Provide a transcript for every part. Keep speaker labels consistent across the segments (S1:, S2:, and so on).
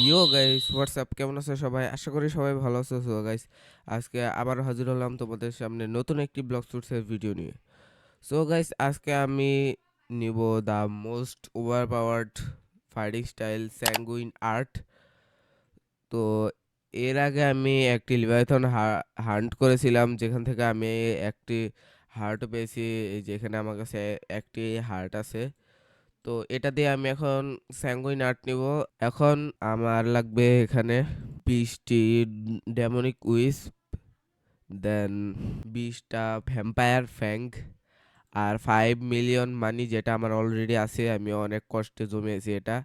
S1: ইয়ো guys WhatsApp কেমন আছো সবাই? আশা করি সবাই ভালো আছো। সো গাইস আজকে আবার হাজির হলাম তোমাদের সামনে নতুন একটি ব্লগ সুটসের ভিডিও নিয়ে। সো গাইস আজকে আমি নিব the most over powered fighting style sanguine art. তো এর আগে আমি একটি লিভাইথন হান্ট করেছিলাম, যেখান থেকে আমি একটি হার্ট পেয়েছি। এই যেখানে আমার কাছে একটি হার্ট আছে। তো এটা দিয়ে আমি এখন স্যাঙ্গুইন আর্ট নিব। এখন আমার লাগবে এখানে 20টি ডেমনিক উইস্প, দেন 20টা ভ্যাম্পায়ার ফ্যাং, আর 5 মিলিয়ন মানি যেটা আমার অলরেডি আছে, আমি অনেক কষ্টে জমিয়েছি এটা,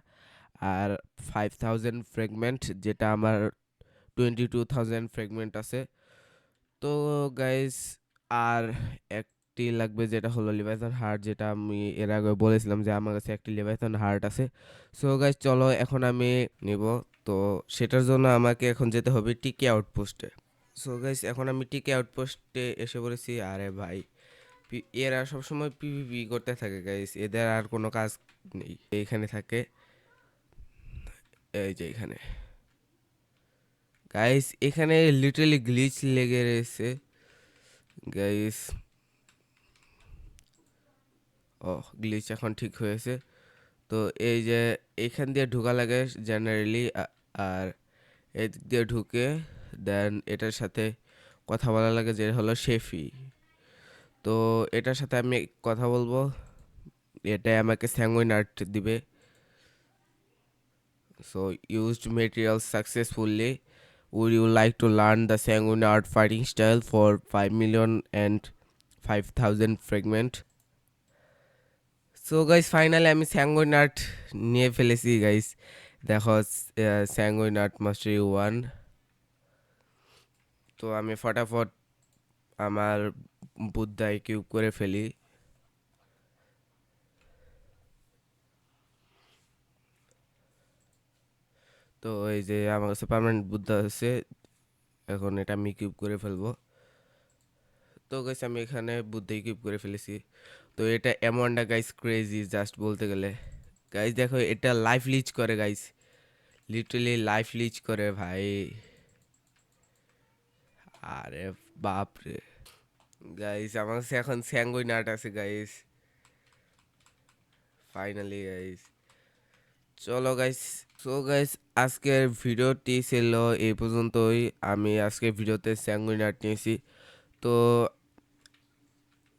S1: আর 5000 ফ্র্যাগমেন্ট যেটা আমার 22,000 ফ্র্যাগমেন্ট আছে। তো গাইস আর একটি লাগবে যেটা হলো লিভাইথন হার্ট, যেটা আমি এর আগে বলেছিলাম যে আমার কাছে একটি লিভাইথন হার্ট আছে। সো গাইস চলো এখন আমি নিব। তো সেটার জন্য আমাকে এখন যেতে হবে টিকে আউটপোস্টে। সো গাইস এখন আমি টিকে আউটপোস্টে এসে পড়েছি। আরে ভাই, এরা সবসময় পিভিপি করতে থাকে গাইস, এদের আর কোনো কাজ নেই। এইখানে থাকে, এই যে এখানে গাইস, এখানে লিটারালি গ্লিচ লেগে রয়েছে গাইস। ও, গ্লিচ এখন ঠিক হয়েছে। তো এই যে এইখান দিয়ে ঢোকা লাগে জেনারেলি, আর এদিক দিয়ে ঢুকে দেন এটার সাথে কথা বলা লাগে, যে হলো শেফি। তো এটার সাথে আমি কথা বলবো, এটাই আমাকে স্যাঙ্গুইন আর্ট দিবে। So used material successfully, would you like to learn the sanguine art fighting style for 5 million and 5,000 fragment? So guys finally আমি স্যাঙ্গুইন আর্ট নিয়ে ফেলেছি গাইস। দেখো, স্যাঙ্গুইন আর্ট মাস্টারি 1। তো আমি ফটাফট আমার বুদ্ধায় কিউব করে ফেলি। তো এই যে আমার কাছে পার্মানেন্ট বুদ্ধা আছে, এখন এটা আমি কিউব করে ফেলবো। তো গাইস আমি এখানে বুদ্ধাই কিউব করে ফেলেছি। তো এটা এমনটা গাইস ক্রেজি জাস্ট বলতে গেলে। গাইস দেখো, এটা লাইফ লিচ করে গাইস, লিটারালি লাইফ লিচ করে ভাই। আরে বাপ রে গাইস, আমার কাছে এখন স্যাঙ্গুইন আর্ট আছে গাইস, ফাইনালি গাইস। চলো গাইস, সো গাইস আজকের ভিডিওটি ছিল এই পর্যন্তই। আমি আজকের ভিডিওতে স্যাঙ্গুইন আর্ট নিয়েছি। তো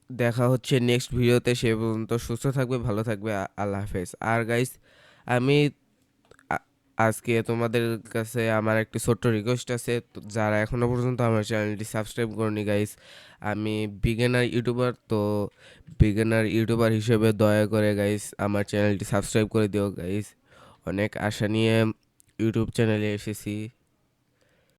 S1: দেখা হচ্ছে নেক্সট ভিডিওতে, সে পর্যন্ত সুস্থ থাকবে, ভালো থাকবে, আল্লাহ হাফেজ। আর গাইস আমি আজকে তোমাদের কাছে আমার একটি ছোট্ট রিকোয়েস্ট আছে। তো যারা এখনও পর্যন্ত আমার চ্যানেলটি সাবস্ক্রাইব করেনি গাইস, আমি বিগিনার ইউটিউবার। তো বিগিনার ইউটিউবার হিসেবে দয়া করে গাইস আমার চ্যানেলটি সাবস্ক্রাইব করে দিও গাইস। অনেক আশা নিয়ে ইউটিউব চ্যানেলে এসেছি।